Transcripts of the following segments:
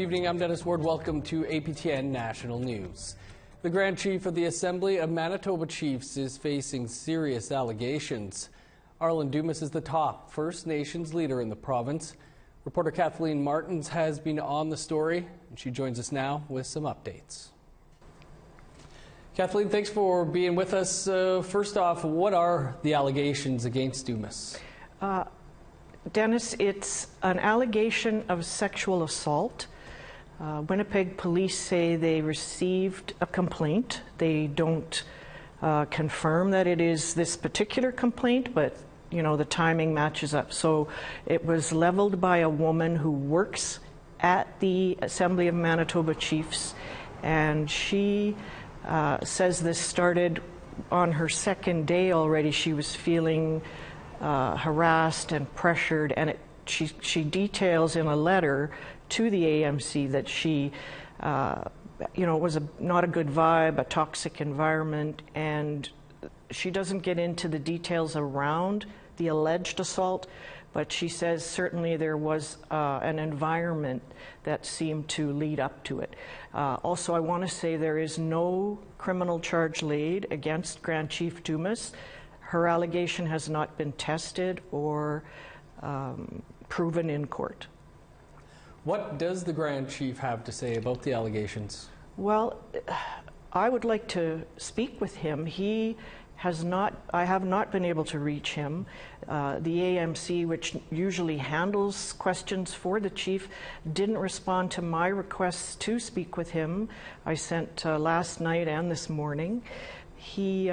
Good evening, I'm Dennis Ward. Welcome to APTN National News. The Grand Chief of the Assembly of Manitoba Chiefs is facing serious allegations. Arlen Dumas is the top First Nations leader in the province. Reporter Kathleen Martins has been on the story, and she joins us now with some updates. Kathleen, thanks for being with us. First off, what are the allegations against Dumas? Dennis, it's an allegation of sexual assault. Winnipeg police say they received a complaint. They don't confirm that it is this particular complaint, but you know, the timing matches up. So it was leveled by a woman who works at the Assembly of Manitoba Chiefs, and she says this started on her second day already. She was feeling harassed and pressured, and she details in a letter to the AMC that she, it was not a good vibe, a toxic environment, and she doesn't get into the details around the alleged assault, but she says certainly there was an environment that seemed to lead up to it. Also, I want to say there is no criminal charge laid against Grand Chief Dumas. Her allegation has not been tested or proven in court. What does the Grand Chief have to say about the allegations? Well, I would like to speak with him. I have not been able to reach him. The AMC, which usually handles questions for the chief, didn't respond to my requests to speak with him. I sent last night and this morning. He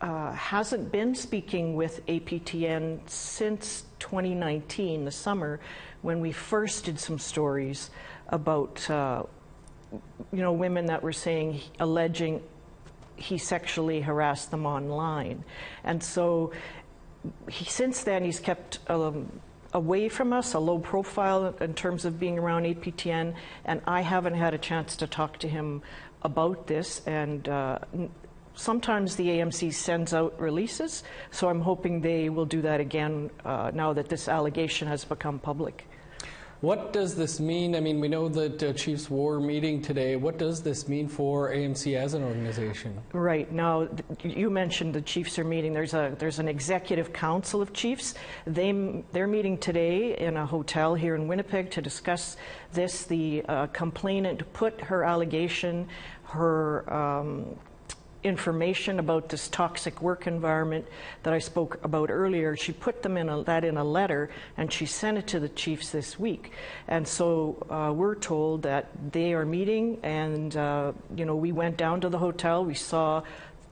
hasn't been speaking with APTN since 2019, the summer, when we first did some stories about women that were alleging he sexually harassed them online. And so since then he's kept away from us, a low profile in terms of being around APTN, and I haven't had a chance to talk to him about this. And sometimes the AMC sends out releases, so I'm hoping they will do that again now that this allegation has become public. What does this mean? I mean, we know that Chiefs were meeting today. What does this mean for AMC as an organization? Right. Now, you mentioned the Chiefs are meeting. There's an executive council of Chiefs. They're meeting today in a hotel here in Winnipeg to discuss this. The complainant put her allegation, her information about this toxic work environment that I spoke about earlier. She put them in a letter, and she sent it to the Chiefs this week. And so we're told that they are meeting, and we went down to the hotel. We saw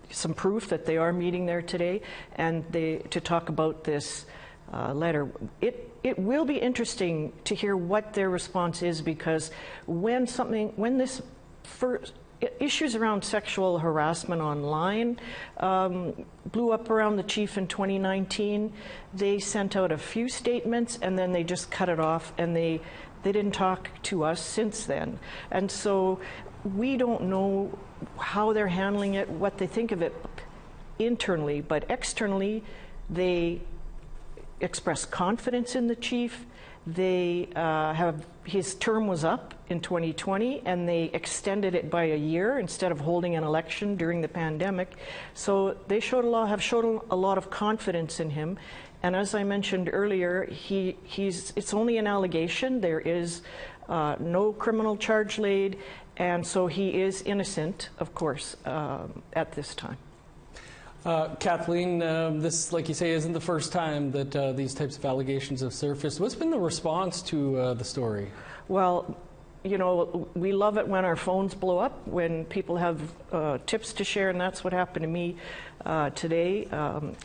some proof that they are meeting there today, and to talk about this letter. It will be interesting to hear what their response is, because when this first issues around sexual harassment online blew up around the chief in 2019. They sent out a few statements, and then they just cut it off, and they didn't talk to us since then. And so we don't know how they're handling it, what they think of it internally, but externally they express confidence in the chief. His term was up in 2020, and they extended it by a year instead of holding an election during the pandemic. So they have shown a lot of confidence in him. And as I mentioned earlier, it's only an allegation. There is no criminal charge laid, and so he is innocent, of course, at this time. Kathleen, this, like you say, isn't the first time that these types of allegations have surfaced. What's been the response to the story? Well, we love it when our phones blow up, when people have tips to share, and that's what happened to me today.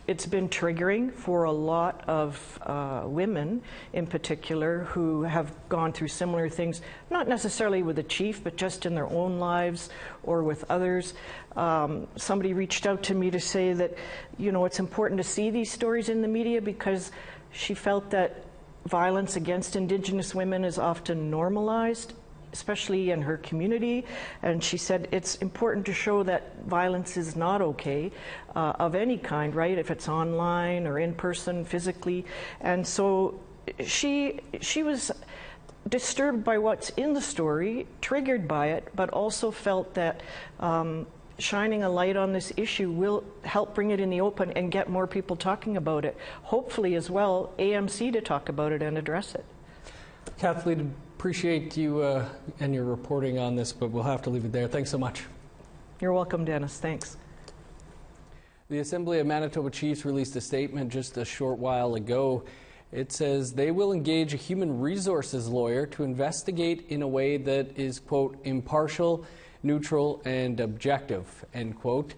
It's been triggering for a lot of women in particular who have gone through similar things, not necessarily with the chief, but just in their own lives or with others. Somebody reached out to me to say that, it's important to see these stories in the media, because she felt that violence against Indigenous women is often normalized, especially in her community. And she said it's important to show that violence is not okay of any kind, right? If it's online or in person, physically. And so she was disturbed by what's in the story, triggered by it, but also felt that shining a light on this issue will help bring it in the open and get more people talking about it. Hopefully as well, AMC to talk about it and address it. Kathleen, appreciate you and your reporting on this, but we'll have to leave it there. Thanks so much. You're welcome, Dennis. Thanks. The Assembly of Manitoba Chiefs released a statement just a short while ago. It says they will engage a human resources lawyer to investigate in a way that is, quote, impartial, neutral, and objective, end quote.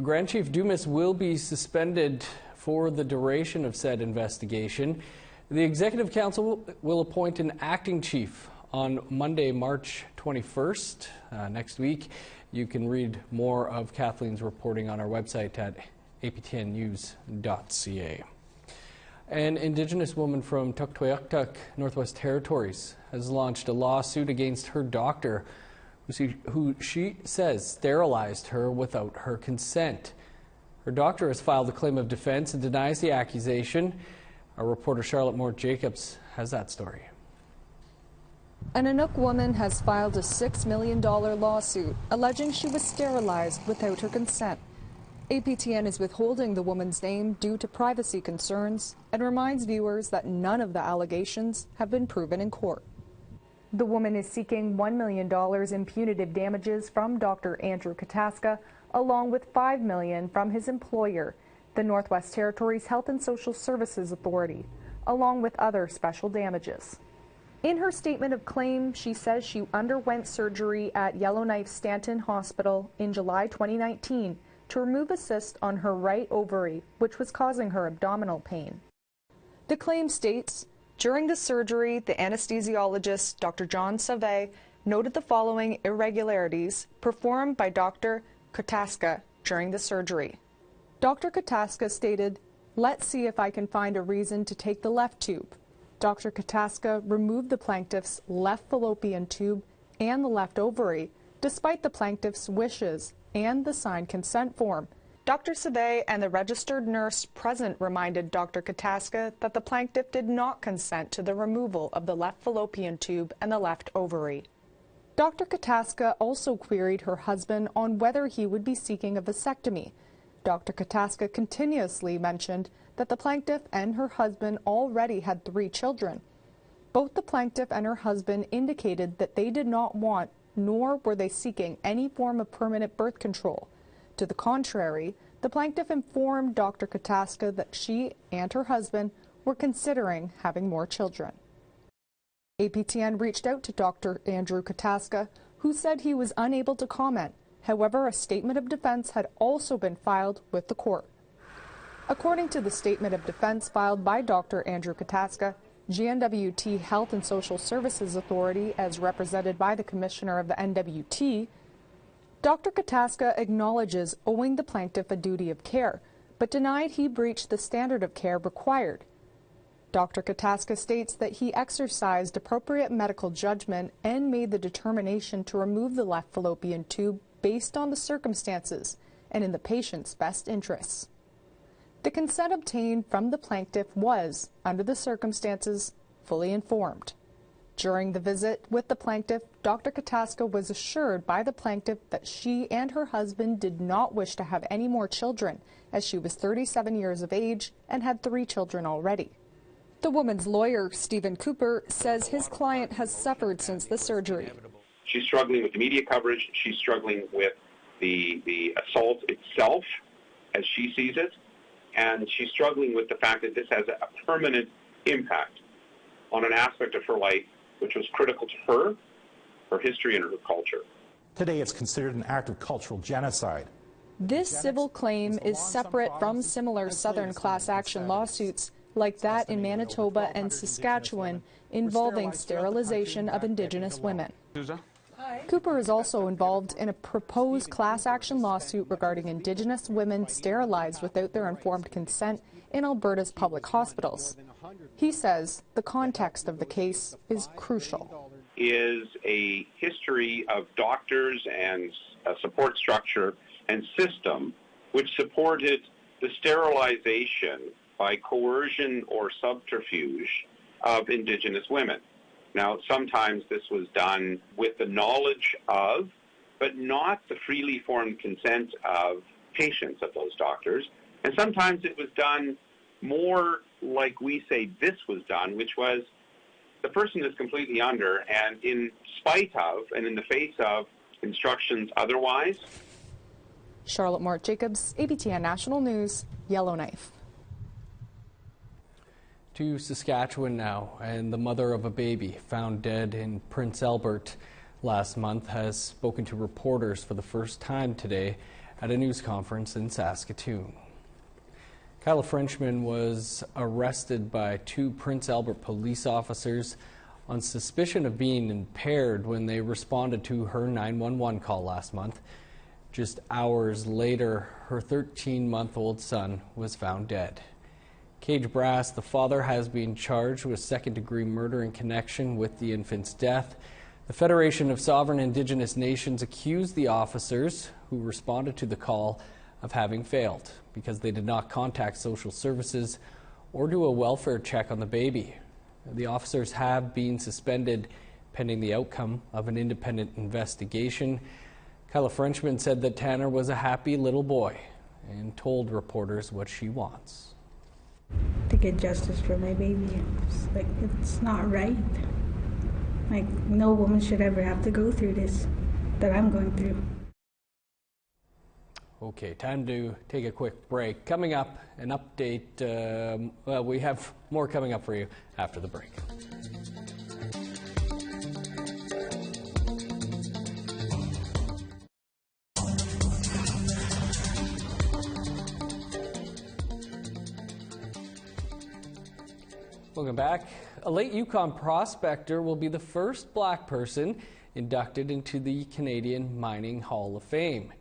Grand Chief Dumas will be suspended for the duration of said investigation. The Executive Council will appoint an acting chief on Monday, March 21st, next week. You can read more of Kathleen's reporting on our website at aptnnews.ca. An Indigenous woman from Tuktoyaktuk, Northwest Territories, has launched a lawsuit against her doctor, who she says sterilized her without her consent. Her doctor has filed a claim of defense and denies the accusation. Our reporter Charlotte Moore-Jacobs has that story. An Inuk woman has filed a $6 million lawsuit alleging she was sterilized without her consent. APTN is withholding the woman's name due to privacy concerns and reminds viewers that none of the allegations have been proven in court. The woman is seeking $1 million in punitive damages from Dr. Andrew Kataska, along with $5 million from his employer, the Northwest Territories Health and Social Services Authority, along with other special damages. In her statement of claim, she says she underwent surgery at Yellowknife Stanton Hospital in July 2019 to remove a cyst on her right ovary, which was causing her abdominal pain. The claim states, during the surgery, the anesthesiologist, Dr. John Save, noted the following irregularities performed by Dr. Kataska during the surgery. Dr. Kataska stated, "Let's see if I can find a reason to take the left tube." Dr. Kataska removed the plaintiff's left fallopian tube and the left ovary, despite the plaintiff's wishes and the signed consent form. Dr. Save and the registered nurse present reminded Dr. Kataska that the plaintiff did not consent to the removal of the left fallopian tube and the left ovary. Dr. Kataska also queried her husband on whether he would be seeking a vasectomy. Dr. Kataska continuously mentioned that the plaintiff and her husband already had 3 children. Both the plaintiff and her husband indicated that they did not want, nor were they seeking any form of permanent birth control. To the contrary, the plaintiff informed Dr. Kataska that she and her husband were considering having more children. APTN reached out to Dr. Andrew Kataska, who said he was unable to comment. However, a statement of defense had also been filed with the court. According to the statement of defense filed by Dr. Andrew Kataska, N.W.T. Health and Social Services Authority, as represented by the Commissioner of the N.W.T., Dr. Kataska acknowledges owing the plaintiff a duty of care, but denied he breached the standard of care required. Dr. Kataska states that he exercised appropriate medical judgment and made the determination to remove the left fallopian tube based on the circumstances and in the patient's best interests. The consent obtained from the plaintiff was, under the circumstances, fully informed. During the visit with the plaintiff, Dr. Kataska was assured by the plaintiff that she and her husband did not wish to have any more children, as she was 37 years of age and had 3 children already. The woman's lawyer, Stephen Cooper, says his client has suffered since the surgery. She's struggling with the media coverage. She's struggling with the assault itself, as she sees it. And she's struggling with the fact that this has a permanent impact on an aspect of her life which was critical to her history and her culture. Today it's considered an act of cultural genocide. This civil claim is separate from similar Southern class action lawsuits like that in Manitoba and Saskatchewan involving sterilization of Indigenous women. Cooper is also involved in a proposed class action lawsuit regarding Indigenous women sterilized without their informed consent in Alberta's public hospitals. He says the context of the case is crucial. Is a history of doctors and a support structure and system which supported the sterilization by coercion or subterfuge of Indigenous women. Now, sometimes this was done with the knowledge of, but not the freely formed consent of patients of those doctors. And sometimes it was done more like we say this was done, which was the person is completely under, and in spite of and in the face of instructions otherwise. Charlotte Mort-Jacobs, APTN National News, Yellowknife. To Saskatchewan now, and the mother of a baby found dead in Prince Albert last month has spoken to reporters for the first time today at a news conference in Saskatoon. Kyla Frenchman was arrested by 2 Prince Albert police officers on suspicion of being impaired when they responded to her 911 call last month. Just hours later, her 13-month-old son was found dead. Cage Brass, the father, has been charged with second-degree murder in connection with the infant's death. The Federation of Sovereign Indigenous Nations accused the officers who responded to the call of having failed because they did not contact social services or do a welfare check on the baby. The officers have been suspended pending the outcome of an independent investigation. Kyla Frenchman said that Tanner was a happy little boy and told reporters what she wants. To get justice for my baby. It's not right. No woman should ever have to go through this that I'm going through. Okay, time to take a quick break. Coming up, an update. We have more coming up for you after the break. Welcome back. A late Yukon prospector will be the first black person inducted into the Canadian Mining Hall of Fame.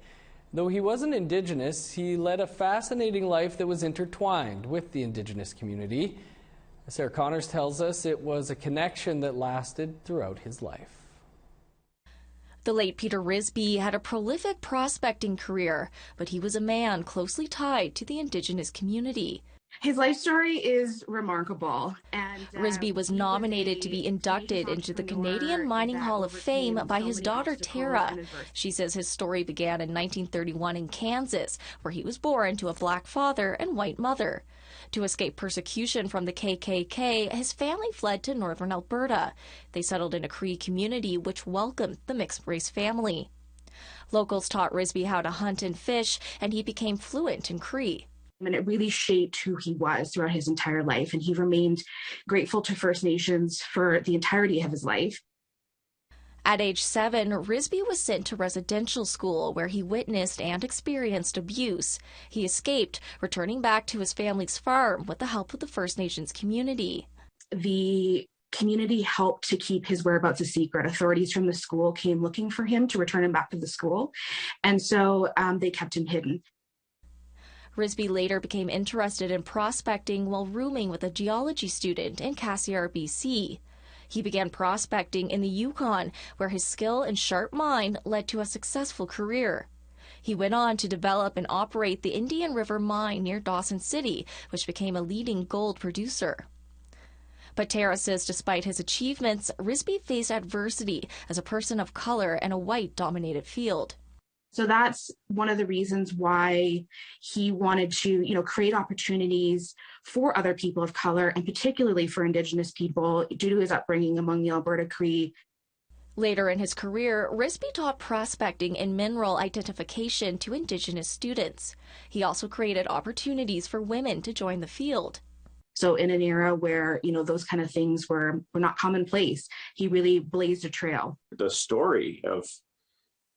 Though he wasn't Indigenous, he led a fascinating life that was intertwined with the Indigenous community. Sarah Connors tells us it was a connection that lasted throughout his life. The late Peter Risby had a prolific prospecting career, but he was a man closely tied to the Indigenous community. His life story is remarkable. And Risby was nominated to be inducted into the Canadian Mining Hall of Fame by his daughter Tara. She says his story began in 1931 in Kansas, where he was born to a black father and white mother. To escape persecution from the KKK, his family fled to northern Alberta. They settled in a Cree community which welcomed the mixed-race family. Locals taught Risby how to hunt and fish, and he became fluent in Cree. And it really shaped who he was throughout his entire life, and he remained grateful to First Nations for the entirety of his life. At age 7, Risby was sent to residential school where he witnessed and experienced abuse. He escaped, returning back to his family's farm with the help of the First Nations community. The community helped to keep his whereabouts a secret. Authorities from the school came looking for him to return him back to the school, and so they kept him hidden. Risby later became interested in prospecting while rooming with a geology student in Cassiar, BC. He began prospecting in the Yukon, where his skill and sharp mind led to a successful career. He went on to develop and operate the Indian River mine near Dawson City, which became a leading gold producer. But Tara says despite his achievements, Risby faced adversity as a person of color in a white-dominated field. So that's one of the reasons why he wanted to, create opportunities for other people of color, and particularly for Indigenous people, due to his upbringing among the Alberta Cree. Later in his career, Risby taught prospecting and mineral identification to Indigenous students. He also created opportunities for women to join the field. So in an era where, those kind of things were not commonplace, he really blazed a trail. The story of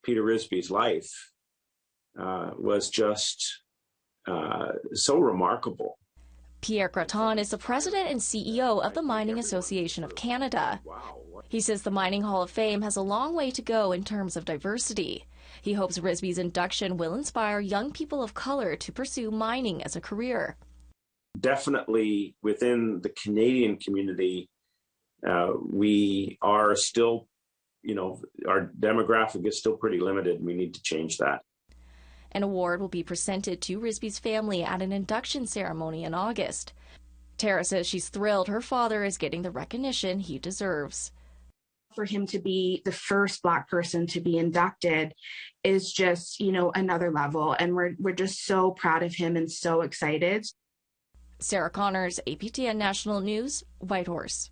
Peter Risby's life was just so remarkable. Pierre Graton is the president and CEO of the Mining Association of Canada. He says the Mining Hall of Fame has a long way to go in terms of diversity. He hopes Risby's induction will inspire young people of color to pursue mining as a career. Definitely within the Canadian community, we are still our demographic is still pretty limited. We need to change that. An award will be presented to Risby's family at an induction ceremony in August. Tara says she's thrilled her father is getting the recognition he deserves. for him to be the first Black person to be inducted is just, you know, another level. And we're just so proud of him and so excited. Sarah Connors, APTN National News, Whitehorse.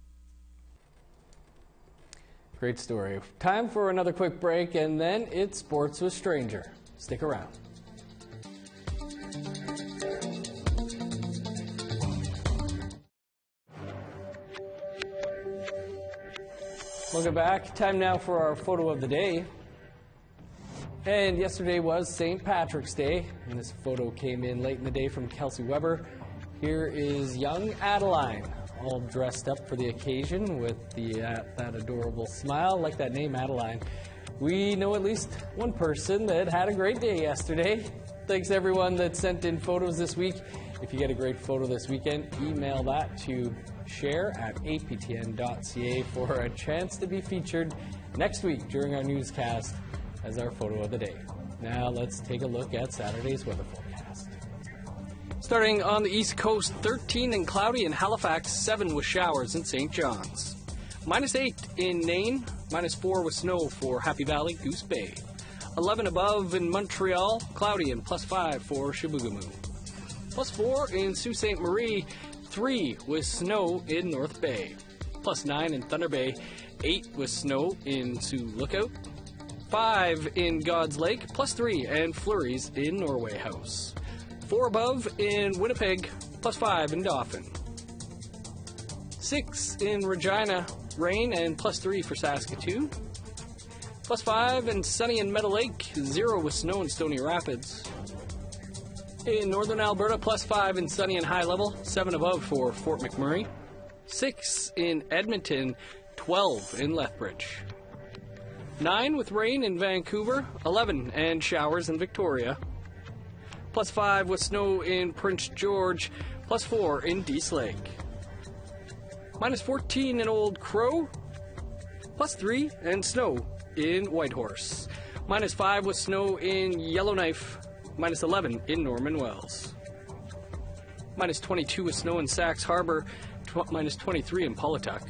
Great story. Time for another quick break, and then it's Sports with Stranger. Stick around. Welcome back. Time now for our photo of the day. And yesterday was St. Patrick's Day, and this photo came in late in the day from Kelsey Weber. Here is young Adeline, all dressed up for the occasion with that adorable smile, like that name, Adeline. We know at least one person that had a great day yesterday. Thanks everyone that sent in photos this week. If you get a great photo this weekend, email that to share@aptn.ca for a chance to be featured next week during our newscast as our photo of the day. Now let's take a look at Saturday's weather forecast. Starting on the East Coast, 13 and cloudy in Halifax, 7 with showers in St. John's. -8 in Nain, -4 with snow for Happy Valley, Goose Bay. 11 above in Montreal, cloudy and +5 for Chibougamau. +4 in Sault Ste. Marie, 3 with snow in North Bay. +9 in Thunder Bay, 8 with snow in Sioux Lookout. 5 in God's Lake, +3 and flurries in Norway House. 4 above in Winnipeg, +5 in Dauphin. 6 in Regina, rain and +3 for Saskatoon. +5 and sunny in Meadow Lake, 0 with snow in Stony Rapids. In northern Alberta, +5 and sunny and high level, 7 above for Fort McMurray. 6 in Edmonton, 12 in Lethbridge. 9 with rain in Vancouver, 11 and showers in Victoria. +5 with snow in Prince George, +4 in Dease Lake. -14 in Old Crow, +3 and snow in Whitehorse. -5 with snow in Yellowknife, -11 in Norman Wells. -22 with snow in Sax Harbor, -23 in Paulatuck.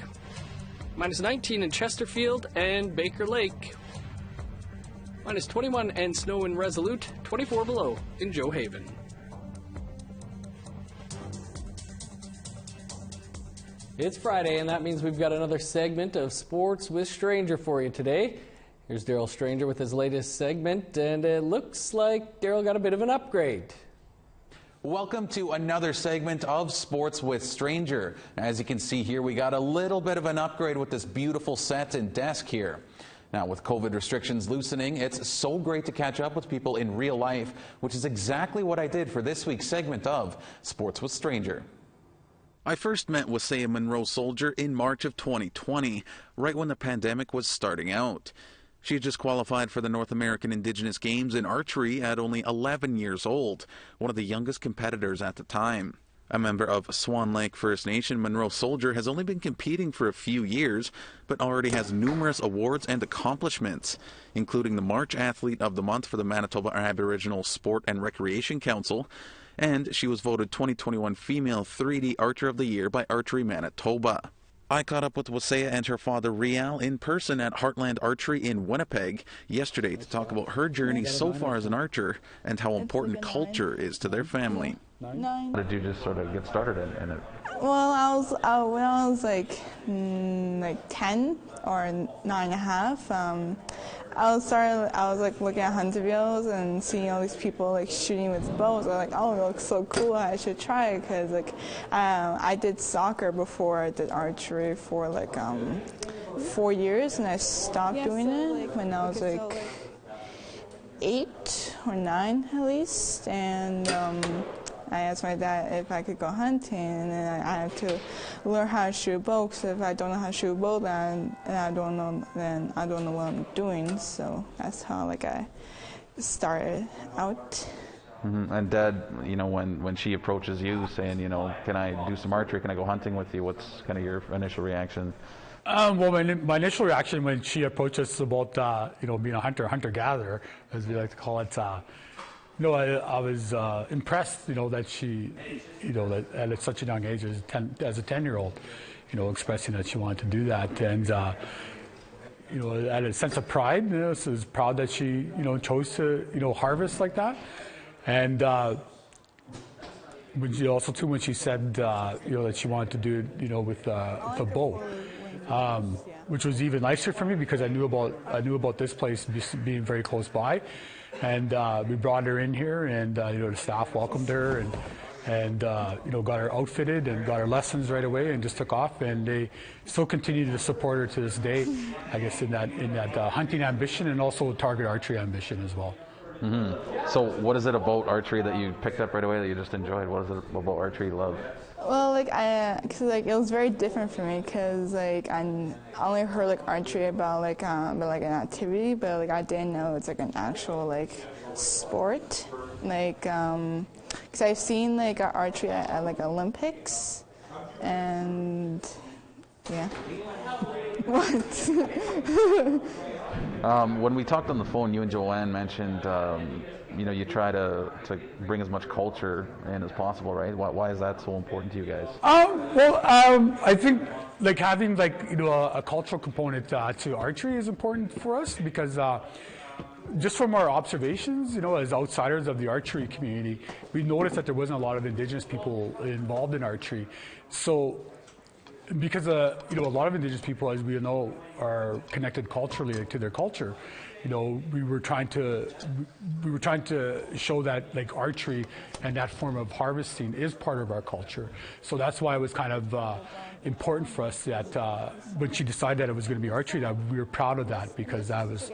-19 in Chesterfield and Baker Lake. -21 and snow in Resolute, 24 below in Joe Haven. It's Friday, and that means we've got another segment of Sports with Stranger for you today. Here's Daryl Stranger with his latest segment, and it looks like Daryl got a bit of an upgrade. Welcome to another segment of Sports with Stranger. As you can see here, we got a little bit of an upgrade with this beautiful set and desk here. Now, with COVID restrictions loosening, it's so great to catch up with people in real life, which is exactly what I did for this week's segment of Sports with Stranger. I first met Wasaya Monroe Soldier in March of 2020, right when the pandemic was starting out. She had just qualified for the North American Indigenous Games in archery at only 11 years old, one of the youngest competitors at the time. A member of Swan Lake First Nation, Monroe Soldier has only been competing for a few years, but already has numerous awards and accomplishments, including the March Athlete of the Month for the Manitoba Aboriginal Sport and Recreation Council, and she was voted 2021 Female 3D Archer of the Year by Archery Manitoba. I caught up with Wasaya and her father Rial in person at Heartland Archery in Winnipeg yesterday to talk about her journey so far as an archer and how important culture is to their family. How did you just sort of get started in it? Well, when I was like 10 or 9.5, I was like looking at hunter videos and seeing all these people like shooting with bows. I was like, oh, it looks so cool. I should try it because like I did soccer before I did archery for like 4 years, and I stopped doing it when I was like 8 or 9 at least, and I asked my dad if I could go hunting, and then I have to learn how to shoot a bow. So if I don't know how to shoot a bow, then I don't know what I'm doing. So that's how like I started out. Mm-hmm. And Dad, you know, when she approaches you saying, you know, can I do some archery? Can I go hunting with you? What's kind of your initial reaction? Well, my initial reaction when she approached us about you know, being a hunter-gatherer, as we like to call it. No, I was impressed, you know, that she, you know, that at such a young age as a 10-year-old, you know, expressing that she wanted to do that. And at a sense of pride. So is proud that she, chose to, harvest like that. And also too, when she said, that she wanted to do it, with the bow, which was even nicer for me because I knew about this place being very close by, and we brought her in here, and the staff welcomed her, and got her outfitted and got her lessons right away, and just took off, and they still continue to support her to this day, I guess, in that hunting ambition and also target archery ambition as well. Mm-hmm. So what is it about archery that you picked up right away that you just enjoyed? What is it about archery you love? Well, cause it was very different for me, cause I only heard archery about an activity, but I didn't know it's an actual sport. Cause I've seen archery at Olympics, and yeah. What? When we talked on the phone, you and Joanne mentioned, you try to bring as much culture in as possible, right? Why is that so important to you guys? I think having a cultural component to archery is important for us because just from our observations, as outsiders of the archery community, we noticed that there wasn't a lot of Indigenous people involved in archery. So because a lot of Indigenous people, as we know, are connected culturally to their culture, we were trying to show that archery and that form of harvesting is part of our culture. So that's why it was kind of important for us that when she decided that it was going to be archery, that we were proud of that because that was,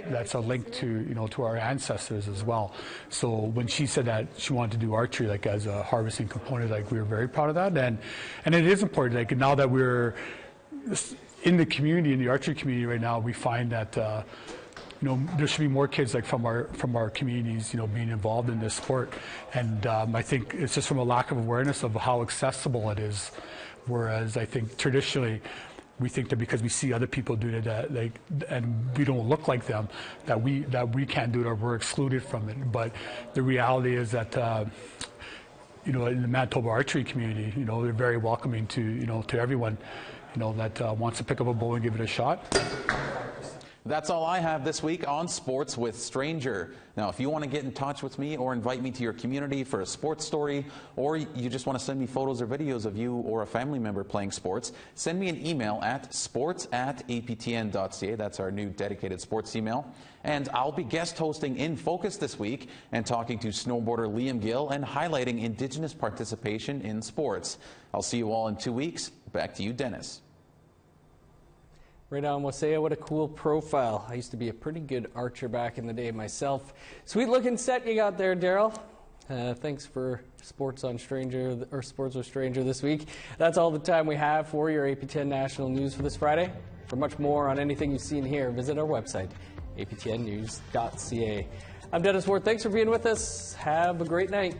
that's a link to to our ancestors as well. So when she said that she wanted to do archery as a harvesting component, we were very proud of that, and it is important. Now that we're in the community, in the archery community right now, we find that there should be more kids from our communities being involved in this sport, and I think it's just from a lack of awareness of how accessible it is. Whereas I think traditionally we think that because we see other people doing it and we don't look like them that we can't do it or we're excluded from it. But the reality is that in the Manitoba archery community, they're very welcoming to everyone that wants to pick up a bow and give it a shot. That's all I have this week on Sports with Stranger. Now, if you want to get in touch with me or invite me to your community for a sports story, or you just want to send me photos or videos of you or a family member playing sports, send me an email at sports@aptn.ca. That's our new dedicated sports email. And I'll be guest hosting In Focus this week and talking to snowboarder Liam Gill and highlighting Indigenous participation in sports. I'll see you all in 2 weeks. Back to you, Dennis. Right on, Wasea, what a cool profile. I used to be a pretty good archer back in the day myself. Sweet looking set you got there, Daryl. Thanks for Sports with Stranger this week. That's all the time we have for your APTN National News for this Friday. For much more on anything you've seen here, visit our website, aptnnews.ca. I'm Dennis Ward. Thanks for being with us. Have a great night.